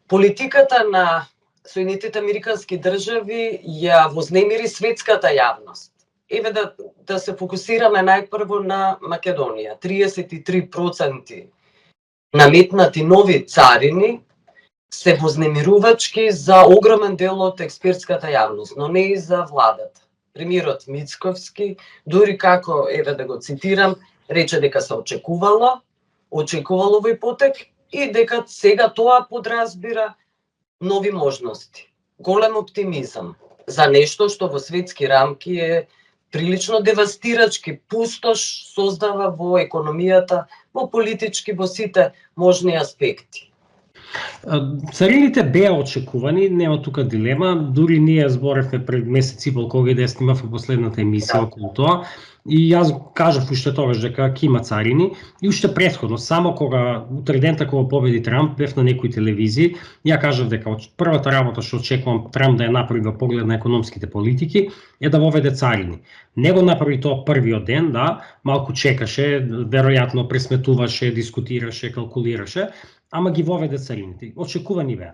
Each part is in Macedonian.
Политиката на Соединетите Американски држави ја вознемири светската јавност. Еве да се фокусираме најпрво на Македонија. 33% наметнати нови царини се вознемирувачки за огромен дел од експертската јавност, но не и за владата. Премиерот Мицковски, дури како, еве да го цитирам, рече дека се очекувало овој потек и дека сега тоа подразбира нови можности. Голем оптимизам за нешто што во светски рамки е прилично девастирачки, пустош создава во економијата, во политички, во сите можни аспекти. Царините беа очекувани, нема тука дилема, дури ние зборевме пред месец и пол кога да снимавме последната емисија околу тоа, и јас кажав уште тогаш дека ќе има царини, и уште претходно, само кога утре дента кога победи Трамп, бев на некои телевизии, ја кажав дека првата работа што очекувам Трамп да ја направи во поглед на економските политики е да воведе царини. Не го направи тоа првиот ден, да, малку чекаше, веројатно пресметуваше, дискутираше, калкулираше, ама ги воведе царините. Очекувани беа.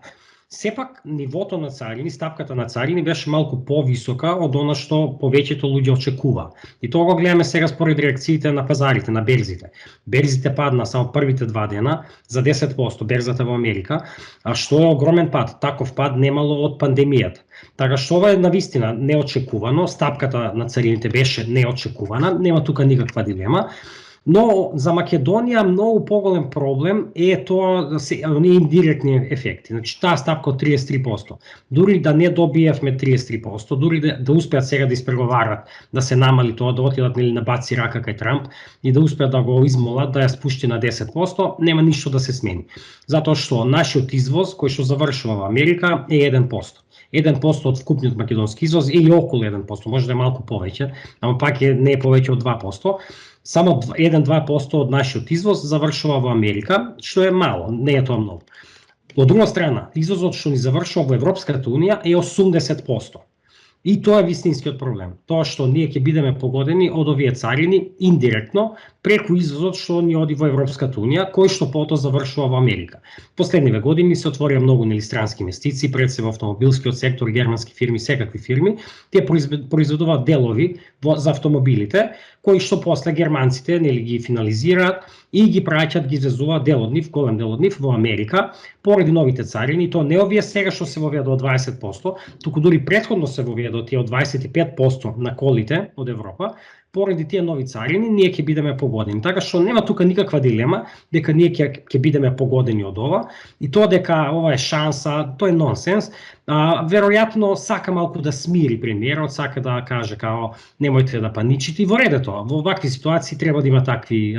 Сепак, нивото на царини, стапката на царини беше малку повисока од она што повеќето луѓе очекува. И тоа го гледаме сега според реакциите на пазарите, на берзите. Берзите падна само првите 2 дена за 10%, берзата во Америка, а што е огромен пад. Таков пад немало од пандемијата. Така што ова е навистина неочекувано, стапката на царините беше неочекувана, нема тука никаква дилема. Но за Македонија многу поголем проблем е тоа да се оние индиректни ефекти. Значи таа стапка од 33%. Дури да не добиевме 33%, дури да успеат сега да испреговарат да се намали тоа, да отидат на баци рака кај Трамп и да успеат да го измолат да ја спушти на 10%, нема ништо да се смени. Затоа што нашиот извоз кој што завршува во Америка е 1%. 1% од вкупниот македонски извоз или околу 1%, може да е малку повеќе, ама пак не е повеќе од 2%. Само 1-2% од нашиот извоз завршува во Америка, што е мало, не е тоа многу. Од друга страна, извозот што ни завршува во Европската Унија е 80%. И тоа е вистинскиот проблем. Тоа што ние ќе бидеме погодени од овие царини индиректно преку извозот што ни оди во Европската Унија, кој што потоа завршува во Америка. Последниве години се отворија многу странски инвестиции, пред се во автомобилскиот сектор, германски фирми, секакви фирми, тие произведуваат делови за автомобилите, кои што после германците ги финализираат и ги праќаат, ги извезуваат дел од нив, голем дел од нив во Америка, поради новите царини, то не овие сега што се вовеа до 20%, туку дури претходно се вовеа до тие од 25% на колите од Европа, поради тие нови царини, ние ќе бидеме погодени. Така што нема тука никаква дилема дека ние ќе бидеме погодени од ова, и тоа дека ова е шанса, тоа е нонсенс. Веројатно сака малку да смири премиерот, сака да каже као немојте да паничите, и во ред е тоа. Во вакви ситуации треба да има такви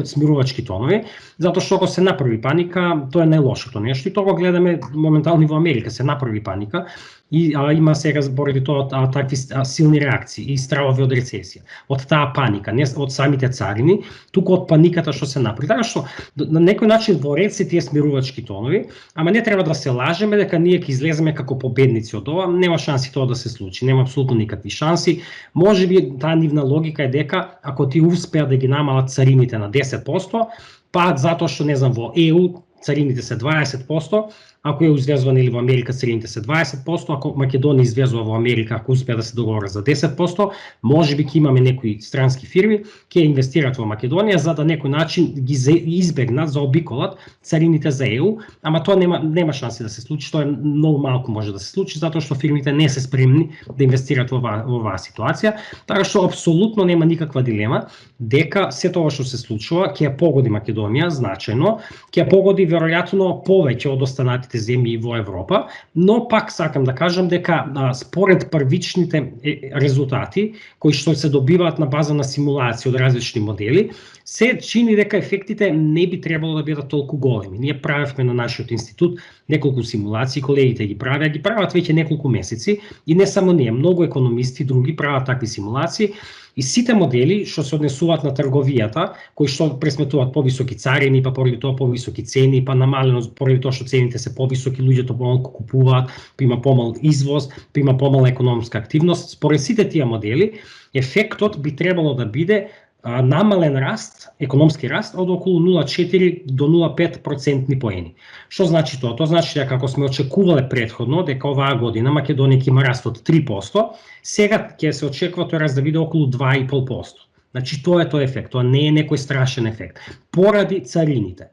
смирувачки тонови, затоа што ако се направи паника, тоа е најлошото нешто, и тоа го гледаме моментално во Америка, се направи паника, и има сега поради тоа такви силни реакции и стравови од рецесија, од таа паника, не од самите царини, туку од паниката што се направи. Така што на некој начин во ред се тие смирувачки тонови, ама не треба да се лажеме дека ние ќе излеземе како победници од ова, нема шанси тоа да се случи, нема апсолутно никакви шанси. Можеби таа нивна логика е дека ако ти успеат да ги намалат царините на 10%, па затоа што не знам во ЕУ царините се 20%, ако ја извезува или во Америка царините се 20%, ако Македонија извезува во Америка, ако успеа да се договорат за 10%, можеби ќе имаме некои странски фирми ќе инвестираат во Македонија за да некој начин ги избегнат, заобиколат царините за ЕУ, ама тоа нема шанси да се случи, тоа е многу малку може да се случи затоа што фирмите не се спремни да инвестираат во оваа ситуација, така што апсолутно нема никаква дилема дека се тоа што се случува ќе ја погоди Македонија значајно, ќе ја погоди веројатно повеќе од останатите земји во Европа, но пак сакам да кажам дека според првичните резултати кои што се добиваат на база на симулации од различни модели, се чини дека ефектите не би требало да бидат толку големи. Ние правевме на нашиот институт неколку симулации, колегите ги прават веќе неколку месеци, и не само ние, многу економисти други прават такви симулации. И сите модели што се однесуваат на трговијата, кои што пресметуваат повисоки царини, па поради тоа повисоки цени, па намалено поради тоа што цените се повисоки, луѓето помалку купуваат, па има помал извоз, па има помала економска активност, според сите тие модели, ефектот би требало да биде намален раст, економски раст од околу 0,4 до 0,5 процентни поени. Што значи тоа? Тоа значи дека како сме очекувале претходно дека оваа година Македонија ќе има раст од 3%, сега ќе се очекува тој раст да биде околу 2,5%. Значи тоа е тој ефект, тоа не е некој страшен ефект. Поради царините.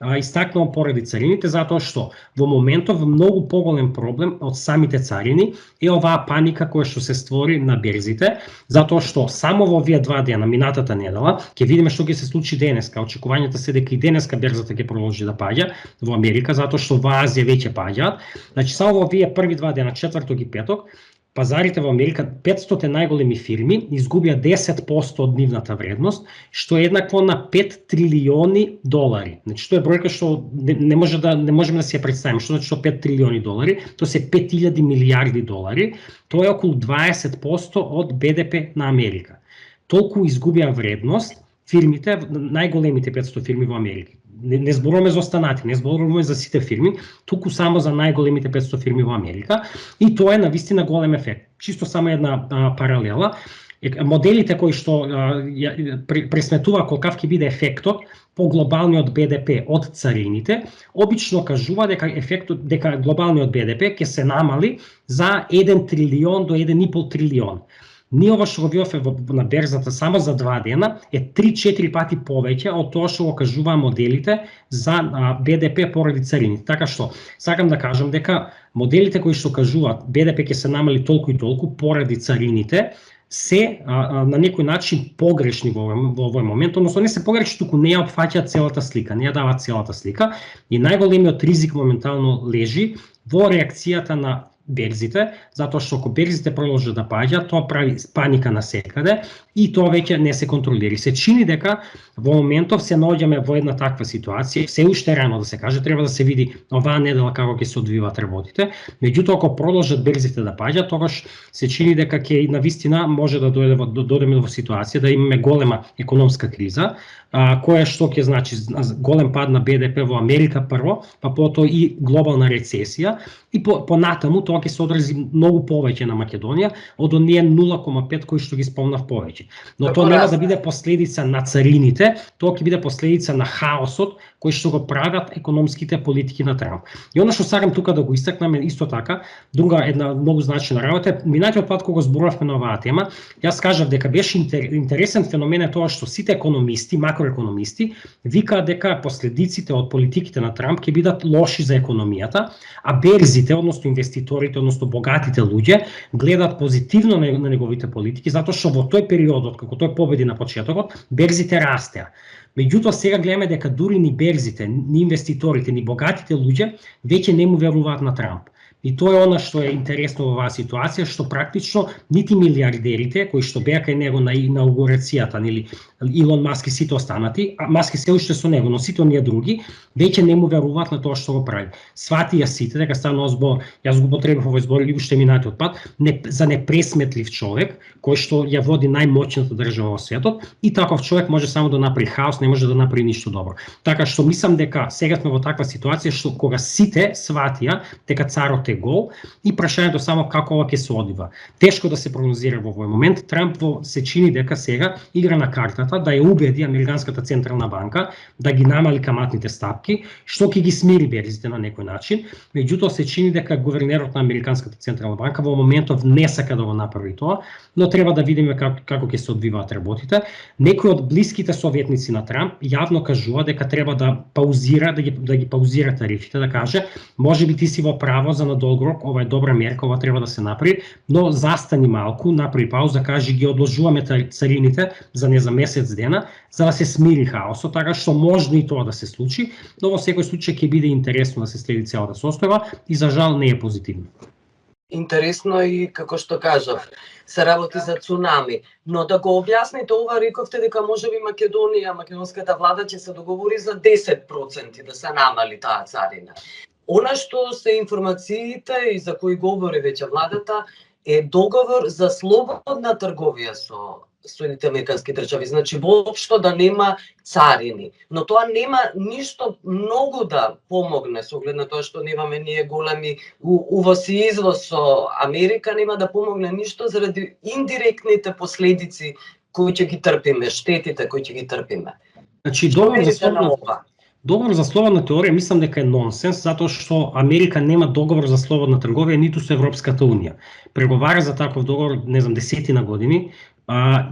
Истакнувам поради царините затоа што во моментов многу поголем проблем од самите царини е оваа паника која што се створи на берзите, затоа што само во овие 2 дена, минатата недела, ќе видиме што ќе се случи денеска. Очекувањата се дека и денеска берзата ќе продолжи да паѓа во Америка, затоа што во Азија веќе паѓаат. Значи само во овие први 2 дена, четврток и петок, пазарите во Америка, 500 најголеми фирми изгубија 10% од нивната вредност, што е еднакво на 5 трилиони долари. Значи тоа е бројка што не можеме да си ја представиме. Што значи што 5 трилиони долари? Тоа се 5000 милијарди долари. Тоа е околу 20% од БДП на Америка. Толку изгубија вредност фирмите, најголемите 500 фирми во Америка. Не зборуваме за останати, не зборуваме за сите фирми, туку само за најголемите 500 фирми во Америка, и тоа е навистина голем ефект. Чисто само една паралела. Моделите кои што пресметува колкав ќе биде ефектот по глобалниот БДП од царините, обично кажува дека глобалниот БДП ќе се намали за 1 трилион до 1,5 трилион. Ние ова што го видовме на берзата само за 2 дена е 3-4 пати повеќе од тоа што го кажуваа моделите за БДП поради царините. Така што сакам да кажам дека моделите кои што кажуваат БДП ќе се намали толку и толку поради царините се на некој начин погрешни во овој момент, односно не се погрешни, туку не ја опфаќаат целата слика, не ја даваат целата слика, и најголемиот ризик моментално лежи во реакцијата на берзите, затоа што ако берзите продолжат да паѓаат, тоа прави паника насекаде и тоа веќе не се контролира. Се чини дека во моментов се наоѓаме во една таква ситуација, се уште рано да се каже, треба да се види оваа недела како ќе се одвиваат работите. Меѓутоа, ако продолжат берзите да паѓаат, тогаш се чини дека ќе навистина може да дојдеме во ситуација да имаме голема економска криза, која што ќе значи голем пад на БДП во Америка прво, па потоа и глобална рецесија, и понатаму тоа ќе се одрази многу повеќе на Македонија од оние 0,5 кои што ги спомнав повеќе. Но тоа нема да биде последица на царините, тоа ќе биде последица на хаосот кој што го прават економските политики на Трамп. И она што сакам тука да го истакнам исто така, друга една многу значајна работа, минатиот пат кога зборувавме на оваа тема, јас кажав дека беше интересен феномен е тоа што сите економисти, макроекономисти, викаат дека последиците од политиките на Трамп ќе бидат лоши за економијата, а берзите, односно инвеститорите, односно богатите луѓе, гледаат позитивно на неговите политики, затоа што во тој период, како тој победи на почетокот, берзите растеа. Меѓутоа сега гледаме дека дури ни берзите, ни инвеститорите, ни богатите луѓе веќе не му веруваат на Трамп. И тоа е она што е интересно во оваа ситуација, што практично нити милиардерите кои што беа кај него на инаугурацијата, нели Илон Маск и сите останати, а Маск се уште со него, но сите оние други веќе не му веруваат на тоа што го прави. Сватија сите дека станува збор, јас го употребив овој збор и уште минатиот пат, за непресметлив човек кој што ја води најмоćната држава во светот, и таков човек може само да направи хаос, не може да направи ништо добро. Така што мислам дека сега сме во таква ситуација што кога сите сватија дека царот е гол, и прашањето само како ова ќе се одвива. Тешко да се прогнозира во овој момент. Трамп се чини дека сега игра на картата да ја убеди Американската централна банка да ги намали каматните стапки, што ќе ги смири берзите на некој начин. Меѓутоа се чини дека гувернерот на Американската централна банка во моментов не сака да го направи тоа, но треба да видиме како ќе се одвиваат работите. Некои од блиските советници на Трамп јавно кажува дека треба да паузира, да ги паузира тарифите, да каже, можеби ти си во право за долг рок, ова е добра мерка, ова треба да се направи, но застани малку, направи пауза, кажи ги одложуваме царините за месец дена, за да се смири хаосот, така што може и тоа да се случи, но во секој случај ќе биде интересно да се следи целата состојба и за жал не е позитивно. Интересно и како што кажав, се работи за цунами, но да го објасните ова, рековте дека можеби Македонија, македонската влада ќе се договори за 10% да се намали таа царина. Она што се информациите и за кои говори веќе владата е договор за слободна трговија со Соединетите Американски држави, значи воопшто да нема царини. Но тоа нема ништо многу да помогне со оглед на тоа што немаме ние големи увоз и извоз со Америка, нема да помогне ништо заради индиректните последици кои ќе ги трпиме, штетите кои ќе ги трпиме. Значи, договор за слободна теорија мислам дека е нонсенс, затоа што Америка нема договор за слободна трговија ниту со Европската унија. Преговара за таков договор, не знам, десетина години,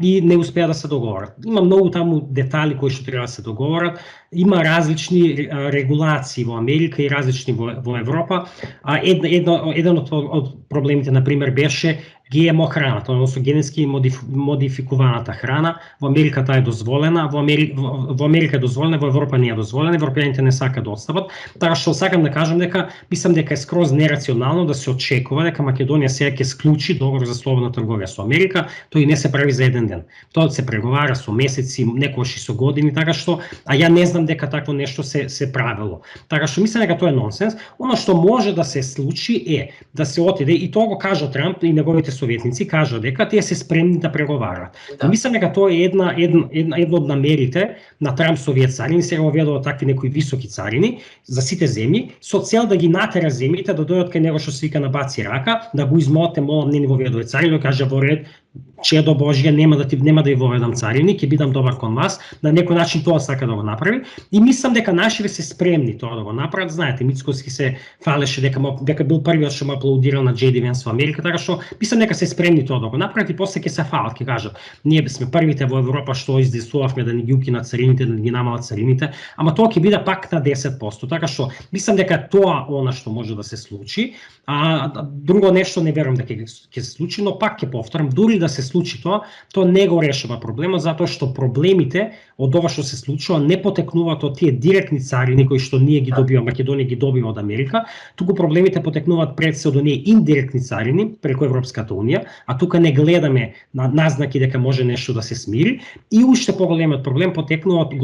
и не успеа да се договорат. Има многу таму детали кои што треба да се договорат. Има различни регулации во Америка и различни во Европа. Еден од проблемите, например, беше ГМО храната, односно генетски модификуваната храна. Во Америка таа е дозволена, во Америка е дозволена, во Европа не е дозволена, европјаните не сакаат да отстапат. Така што сакам да кажам дека мислам дека е скроз нерационално да се очекува дека Македонија сега ќе склучи договор за слободна трговија со Америка. Тој не се прави за еден ден. Тоа се преговара со месеци, некогаш и со години, така што ја не знам дека такво нешто се правило. Така што мислам дека тоа е нонсенс. Она што може да се случи е да се отиде, и тоа го кажа Трамп и неговите советници, кажа дека тие се спремни да преговараат. Да. Мислам дека тоа е една од намерите на Трамп со овие царини, сега оведува такви некои високи царини за сите земји, со цел да ги натера земјите да дојдат кај него што се вика на баци рака, да го измоте, молам, не ни воведува царини, да каже во ред, чедо Божје, нема да ја воведам царини, ќе бидам добар кон вас, на некој начин тоа сака да го направи. И мислам дека нашите се спремни тоа да го направат. Знаете, Мицкоски се фалеше дека бил првиот што му аплаудирал на JD Vance во Америка, така што мислам дека се спремни тоа да го направат и после ќе се фалат, ќе кажат, ние сме првите во Европа што издействувавме да ни ги укинат царините, да ни ги намалат царините, ама тоа ќе биде пак на 10%. Така што мислам дека тоа она што може да се случи. Друго нешто не верувам дека ќе се случи, но пак ќе повторам, дури да се случи тоа не го решава проблемот, затоа што проблемите од ова што се случува не потекнуваат од тие директни царини кои што ние ги добиваме, Македонија ги добива од Америка, туку проблемите потекнуваат пред се од оние индиректни царини преку Европската унија, а тука не гледаме на назнаки дека може нешто да се смири, и уште поголемиот проблем потекнува од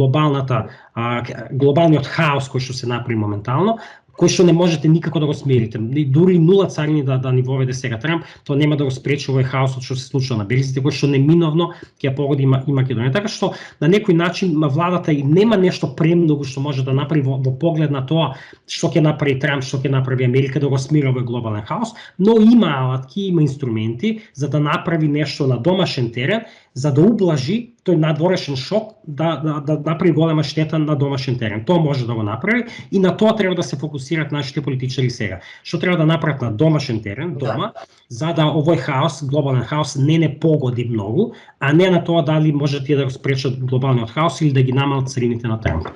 глобалниот хаос кој што се направи моментално, кој што не можете никако да го смирите. Дури нула царини да ни воведе сега Трамп, тоа нема да го спречи овој хаосот што се случува на берзите, кој што неминовно ќе погоди и Македонија. Така што на некој начин владата и нема нешто премногу што може да направи во поглед на тоа што ќе направи Трамп, што ќе направи Америка да го смири овој глобален хаос, но има алатки, има инструменти за да направи нешто на домашен терен, за да ублажи тој надворешен шок, да направи голема штета на домашен терен. Тоа може да го направи и на тоа треба да се фокусираат нашите политичари сега. Што треба да направат на домашен терен, дома, за да овој хаос, глобален хаос, не погоди многу, а не на тоа дали може тие да го спречат глобалниот хаос или да ги намалат царините на Трамп.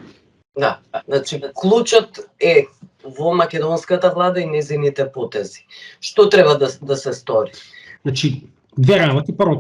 Да, значи клучот е во македонската влада и незините потези. Што треба да се стори? Значи, две работи. Прво,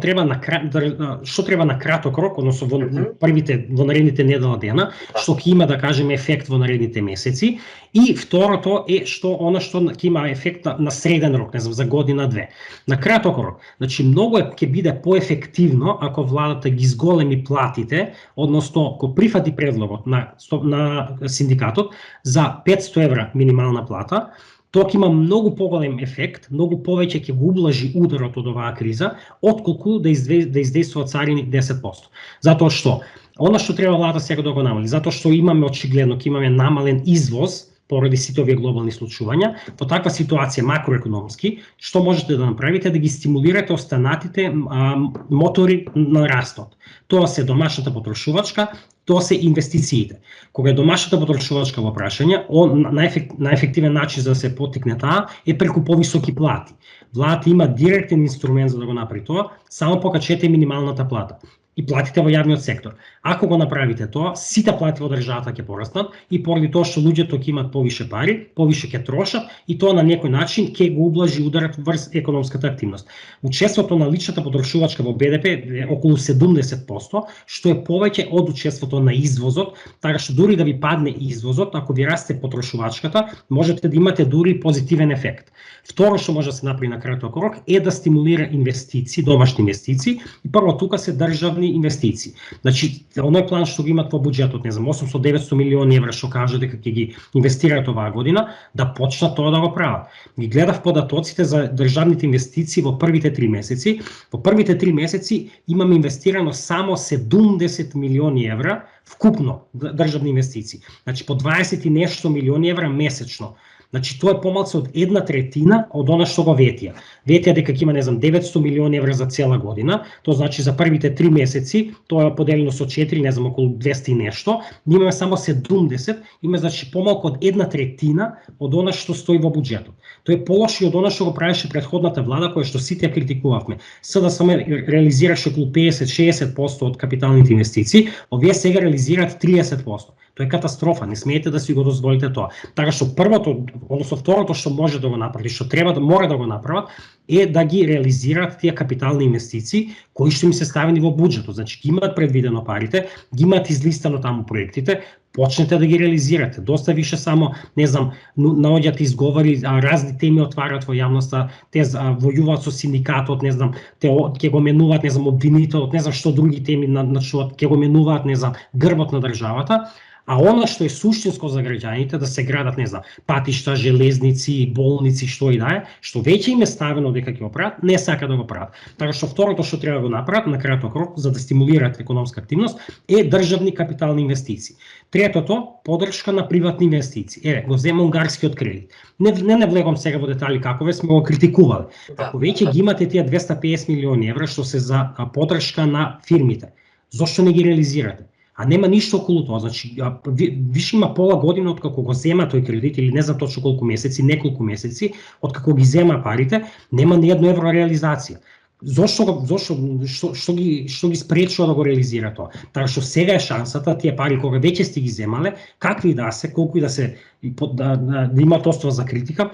што треба на краток рок, односно во наредните недела дена, што ќе има, да кажеме, ефект во наредните месеци, и второто е што ќе има ефект на среден рок, не знам, за година-две. На краток рок, значи многу ќе биде поефективно ако владата ги зголеми платите, односно ако прифати предлогот на синдикатот за 500 евра минимална плата, тоа ќе има многу поголем ефект, многу повеќе ќе го ублажи ударот од оваа криза, отколку да издействува царини 10%. Затоа што, она што треба владата сега да го намали, затоа што имаме очигледно, ќе имаме намален извоз поради сите овие глобални случувања, во таква ситуација макроекономски, што можете да направите, да ги стимулирате останатите мотори на растот. Тоа се домашната потрошувачка, тоа се инвестициите. Кога е домашната потрошувачка во прашање, најефективен начин за да се поттикне таа е преку повисоки плати. Владата има директен инструмент за да го направи тоа, само покачете минималната плата и платите во јавниот сектор. Ако го направите тоа, сите плати во државата ќе пораснат и поради тоа што луѓето ќе имат повише пари, повише ќе трошат и тоа на некој начин ќе го ублажи ударот врз економската активност. Учеството на личната потрошувачка во БДП е околу 70%, што е повеќе од учеството на извозот, така што дури да ви падне извозот, ако ви расте потрошувачката, можете да имате дури позитивен ефект. Второ што може да се направи на краток рок е да стимулира инвестиции, домашни инвестиции, и прво тука се државни инвестиции. Значи, оној план што го имат во буџетот, не знам, 800-900 милиони евра што кажа дека ќе ги инвестираат оваа година, да почнат тоа да го прават. Ги гледав податоците за државните инвестиции во првите 3 месеци. Во првите 3 месеци имаме инвестирано само 70 милиони евра вкупно државни инвестиции. Значи по 20 и нешто милиони евра месечно. Значи тоа е помалку од 1/3 од она што го ветија. Ветија дека ќе има, не знам, 900 милиони евра за цела година, тоа значи за првите 3 месеци, тоа е поделено со 4, не знам, околу 200 и нешто, ние имаме само 70, има значи помалку од 1/3 од она што стои во буџетот. Тоа е полоши од она што го правеше претходната влада, која што сите ја критикувавме. СДСМ реализираше околу 50-60% од капиталните инвестиции, овие сега реализираат 30%. Тоа е катастрофа, не смеете да си го дозволите тоа. Така што првото, односно второто што може да го направи, што треба да мора да го направат, е да ги реализираат тие капитални инвестиции кои што им се ставени во буџетот. Значи ги имаат предвидено парите, ги имаат излистано таму проектите, почнете да ги реализирате. Доста више само, не знам, наоѓате изговори, разни теми отварат во јавноста, те војуваат со синдикатот, не знам, те ќе го менуваат, не знам, обвинителот, не знам што други теми начнуваат, ќе го менуваат, не знам, грбот на државата. А она што е суштинско за граѓаните, да се градат, не знам, патишта, железници, болници, што и да е, што веќе им е ставено дека ќе го прават, не сака да го прават. Така што второто што треба да го направат на краток рок за да стимулираат економска активност е државни капитални инвестиции. Третото, поддршка на приватни инвестиции. Го зема унгарскиот кредит. Не влегам сега во детали како сме го критикувале. Ако веќе ги имате тие 250 милиони евра што се за поддршка на фирмите, зошто не ги реализирате? А нема ништо околу тоа, значи више има пола година од како го зема тој кредит или не знам точно колку месеци, неколку месеци од како ги зема парите, нема ни едно евро реализација. Што ги спречува да го реализира тоа? Така што сега е шансата тие пари кога веќе сте ги земале, какви да се, колку и да се да имаат основа за критика,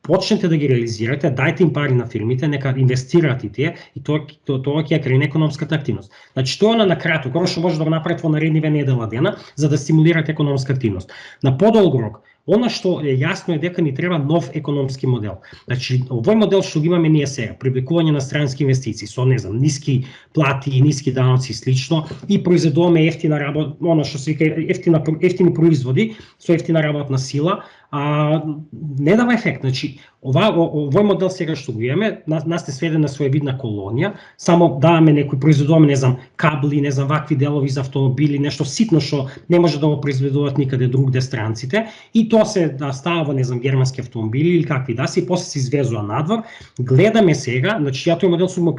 почнете да ги реализирате, дајте им пари на фирмите, нека инвестираат и тие, и тоа ќе ја крене економската активност. Значи тоа на кратко, што може да го направите во наредниве недела дена за да стимулирате економска активност. На подолг рок, она што е јасно е дека ни треба нов економски модел. Значи овој модел што ги имаме ние сега, привлекување на странски инвестиции со, не знам, ниски плати и ниски даноци и слично, и произведуваме ефтина работа, она што се вика ефтини производи со ефтина работна сила, не дава ефект. Значи овој модел сега што го имаме, нас не сведе на своевидна колонија, само даваме некои произведуваме, не знам, кабли, не знам, вакви делови за автомобили, нешто ситно што не може да го произведуваат никаде другде странците, и тоа се става, не знам, германски автомобили или какви да се, и после се извезува надвор. Гледаме сега, значи ја тој модел сум го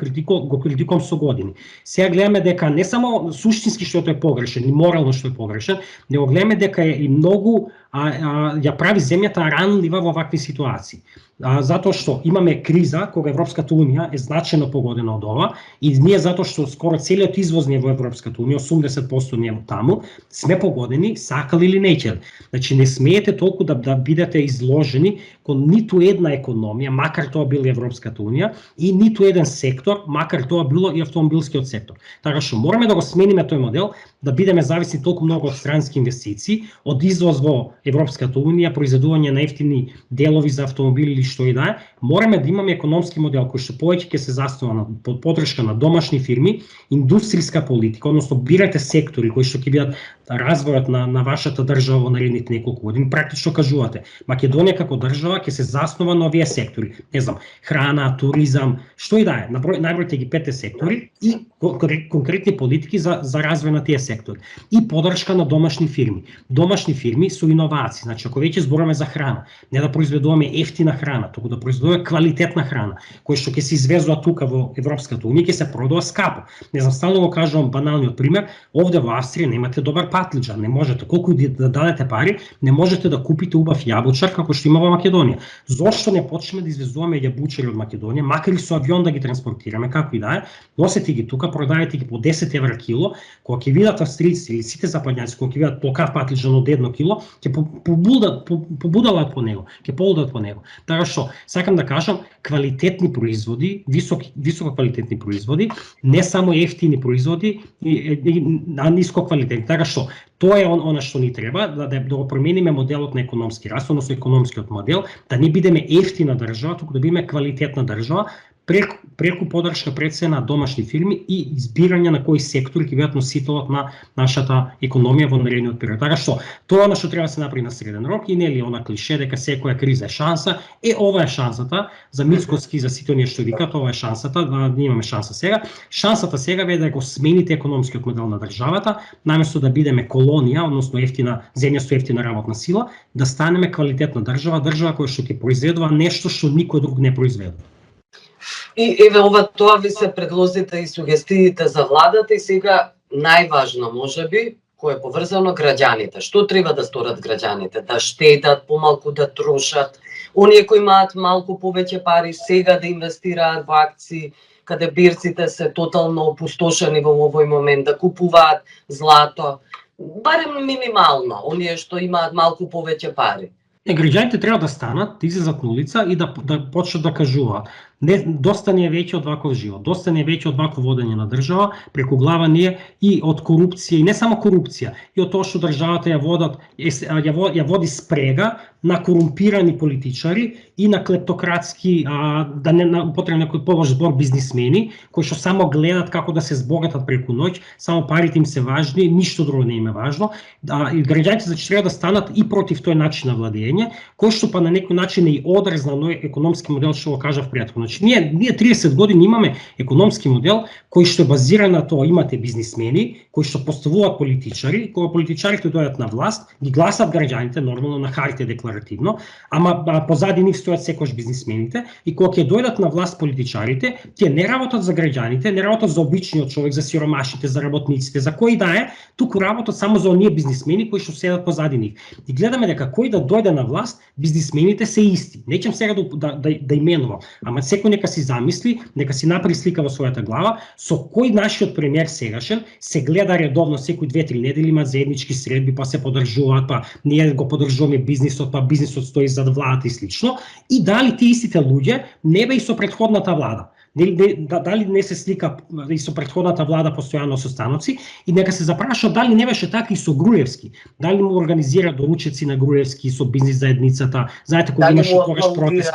критикувам со години. Сега гледаме дека не само суштински што е погрешен и морално што е погрешен, него гледаме дека е и многу ја прави земјата ранлива во вакви ситуации. Затоа што имаме криза кога Европската унија е значајно погодена од ова, и ние затоа што скоро целиот извоз ни во Европската унија, 80% ние таму, сме погодени, сакали или неќели. Значи не смеете толку да бидете изложени кон ниту една економија, макар тоа била Европската унија, и ниту еден сектор, макар тоа било и автомобилскиот сектор. Така што мораме да го смениме тој модел, да бидеме зависни толку многу од странски инвестиции, од извоз во Европската унија, произведување на ефтини делови за автомобили или што и да е. Мораме да имаме економски модел кој што повеќе ќе се заснова на поддршка на домашни фирми, индустријска политика, односно бирате сектори кои што ќе бидат развојот на вашата држава во наредните неколку години. Практично кажувате, Македонија како држава ќе се заснова на овие сектори. Не знам, храна, туризам, што и да е. Најбројте ги 5 сектори и конкретни политики за развој на тие сектори. И поддршка на домашни фирми. Домашни фирми со иновации. Значи, ако веќе зборуваме за храна, не да произведуваме ефтина храна, туку да произведуваме квалитетна храна, која што ќе се извезува тука во Европската унија, ќе се продава скапо. Не знам, стално го кажувам баналниот пример, овде во Австрија немате добар патлиџан, не можете, колку и да дадете пари, не можете да купите убав јабучар како што има во Македонија. Зошто не почнеме да извезуваме јабучари од Македонија, макар и со авион да ги транспортираме, како и да е, носете ги тука, продајете ги по 10 евра кило, кога ќе видат австрици или сите западњаци, кога ќе видат плокав патлиџан од 1 кило, ќе побудалат по него, ќе полудат по него. Така што, сакам да кажам, квалитетни производи, високо квалитетни производи, не само ефтини производи, а ниско квалитетни. Така што, тоа е она што ни треба, да го промениме моделот на економски раст, односно економскиот модел, да не бидеме ефтина држава, туку да бидеме квалитетна држава, преку подршка пред се на домашни фирми и избирање на кои сектори ќе бидат носителот на нашата економија во наредниот период. Така што тоа на што треба да се направи на среден рок и нели она клише дека секоја криза е шанса, ова е шансата за Мицкоски и за сите оние што викаат, ова е шансата, да имаме шанса сега. Шансата сега е да го смените економскиот модел на државата, наместо да бидеме колонија, односно ефтина земја со ефтина работна сила, да станеме квалитетна држава која што ќе произведува нешто што никој друг не произведува. И еве ова тоа ви се предлозите и сугестиите за владата и сега најважно можеби кој е поврзано граѓаните. Што треба да сторат граѓаните? Да штедат, помалку да трошат. Оние кои имаат малку повеќе пари сега да инвестираат во акции, каде бирците се тотално опустошени во овој момент, да купуваат злато, барем минимално, оние што имаат малку повеќе пари. Граѓаните треба да станат, да излезат на улица и да почнат да кажуваат. Доста ни е веќе од ваков живот, доста ни е веќе од вакво водење на држава, преку глава ние и од корупција, и не само корупција, и од тоа што државата ја води спрега на корумпирани политичари и на клептократски, да не употребам некој полош збор, бизнисмени, кои што само гледат како да се збогатат преку ноќ, само парите им се важни, ништо друго не им е важно. И граѓаните треба да станат и против тој начин на владење, кој што па на некој начин е и одрез на ној економски модел што го кажав претходно. Ние 30 години имаме економски модел кој што е базиран на тоа, имате бизнисмени кои што поставуваат политичари, кога политичарите дојдат на власт, ги гласат граѓаните нормално на хартија декларативно, ама позади нив стојат секојаш бизнисмените и кога ќе дојдат на власт политичарите, тие не работат за граѓаните, не работат за обичниот човек, за сиромашите, за работниците, за кој да е, туку работат само за оние бизнисмени кои што седат позади нив. И гледаме дека кој да дојде на власт, бизнисмените се исти. Неќем сега да именувам, ама секој нека си замисли, нека си направи слика во својата глава со кој нашиот премиер сегашен се гледа редовно секој 2-3 недели, има заеднички средби, па се поддржуваат, па ние го поддржуваме бизнисот, па бизнисот стои зад владата и слично, и дали тие истите луѓе не бе и со претходната влада. Дали не се слика и со претходната влада постојано со станоци и нека се запраша дали не беше така и со Груевски. Дали му организира доручеци на Груевски со бизнис заедницата, знаете кога имаше тогаш протести.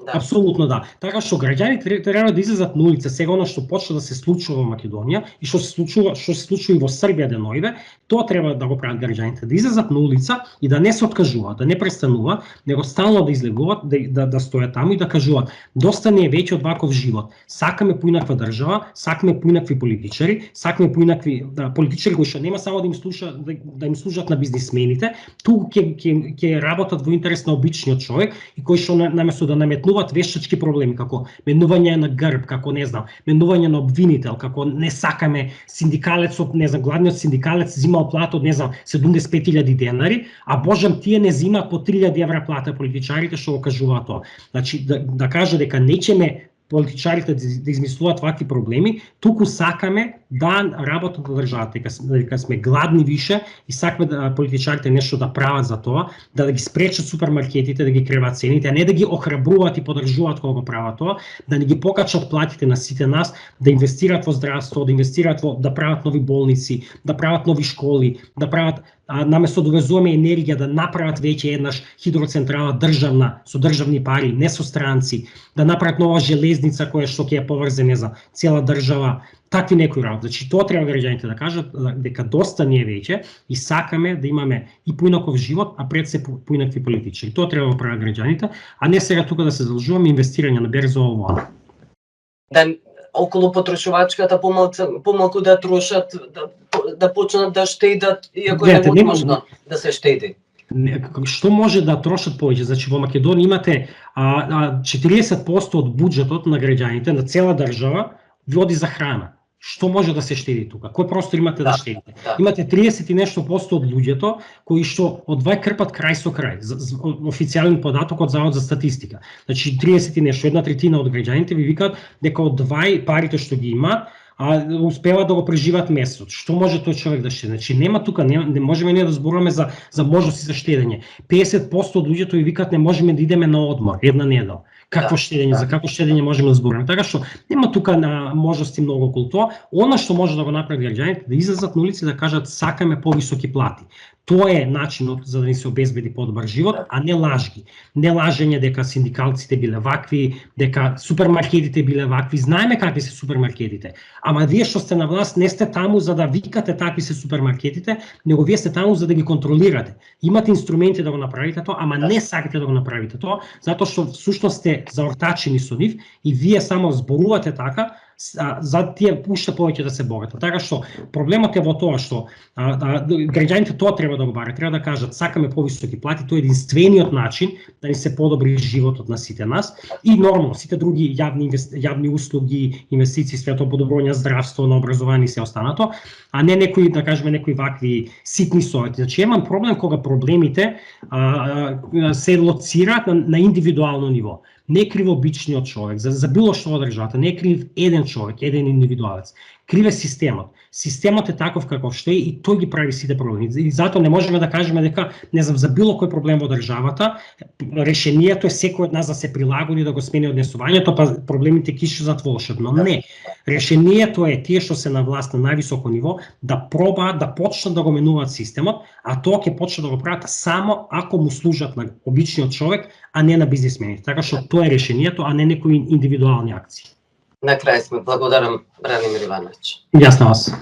Да. Апсолутно да. Така што граѓаните треба да излезат на улица сега она што почна да се случува во Македонија и што се случува и во Србија деноиве, тоа треба да го прават граѓаните, да излезат на улица и да не се откажуваат, да не престануваат, него стално да излегуваат, да стојат таму и да кажуваат: доста не е веќе од ваков живот. Сакаме поинаква држава, сакаме поинакви политичари, сакаме поинакви политичари кои што нема само да им служат на бизнисмените, туку ќе работат во интерес на обичниот човек и кои што наместо да наметнуваат вештачки проблеми, како менување на грб, како не знам, менување на обвинител, како не сакаме синдикалецот, не знам, гладниот синдикалец зимал плата од, не знам, 75.000 денари, а божам тие не зимаат по 3.000 евра плата политичарите што го кажуваат тоа. Значи да кажа дека нечеме политичарите да измислуваат вакви проблеми, туку сакаме да работат на државата, дека сме гладни више и сакаме да политичарите нешто да прават за тоа, да ги спречат супермаркетите да ги креват цените, а не да ги охрабруваат и поддржуваат кога го прават тоа, да не ги покачат платите на сите нас, да инвестираат во здравство, да инвестираат да прават нови болници, да прават нови школи, да прават наместо да довезуваме енергија, да направат веќе еднаш хидроцентрала државна, со државни пари, не со странци, да направат нова железница која што ќе ја поврзе за цела држава, такви некои работи. Значи тоа треба граѓаните да кажат дека доста ни е веќе и сакаме да имаме и поинаков живот, а пред се поинакви политичари. Тоа треба да прават граѓаните, а не сега тука да се задолжуваме инвестирање на берзо ово. Околу потрошувачката помалку да трошат, да почнат да штедат, иако е невозможно да се штеди. Што може да трошат повеќе? Значи во Македонија имате 40% од буџетот на граѓаните на цела држава води за храна. Што може да се штеди тука? Кој простор имате да штедите? Имате 30 и нешто % од луѓето кои што одвај крпат крај со крај. Официјален податок од Завод за статистика. Значи 30 и нешто, 1/3 од граѓаните ви викаат дека одвај парите што ги имаат, успеваат да го преживат месецот. Што може тој човек да штеди? Значи нема тука, не можеме ние да зборуваме за можности за штедење. 50% од луѓето ви викаат не можеме да идеме на одмор една недела. Какво штедење, за какво штедење можеме да зборуваме? Така што нема тука на можности многу околу тоа. Она што може да го направат граѓаните да излезат на улици да кажат сакаме повисоки плати. Тоа е начинот за да ни се обезбеди подобар живот, а не лажги. Не лажење дека синдикалците биле вакви, дека супермаркетите биле вакви. Знаеме какви се супермаркетите. Ама вие што сте на власт не сте таму за да викате такви се супермаркетите, него вие сте таму за да ги контролирате. Имате инструменти да го направите тоа, ама не сакате да го направите тоа, затоа што всушност сте заортачени со нив и вие само зборувате така, за тие уште повеќе да се богат. Така што проблемот е во тоа што граѓаните тоа треба да го барат, треба да кажат сакаме повисоки плати, тоа е единствениот начин да ни се подобри животот на сите нас и нормално сите други јавни услуги, инвестиции, свето подобрување здравство, на образование и се останато, а не некои да кажеме некои вакви ситни совети. Значи имам проблем кога проблемите се лоцираат на индивидуално ниво. Не е крив обичниот човек, за било што во државата, не е крив еден човек, еден индивидуалец. Крив е системот. Системот е таков каков што е и тој ги прави сите проблеми. И затоа не можеме да кажеме дека не знам за било кој проблем во државата, решението е секој од нас да се прилагоди, да го смени однесувањето, па проблемите ќе исчезнат волшебно. Не. Решението е тие што се на власт на највисоко ниво да пробаат да почнат да го менуваат системот, а тоа ќе почнат да го прават само ако му служат на обичниот човек, а не на бизнисмените. Така што тоа е решението, а не некои индивидуални акции. На крај сме. Благодарам, Бранимир Ивановиќ. Јас на вас.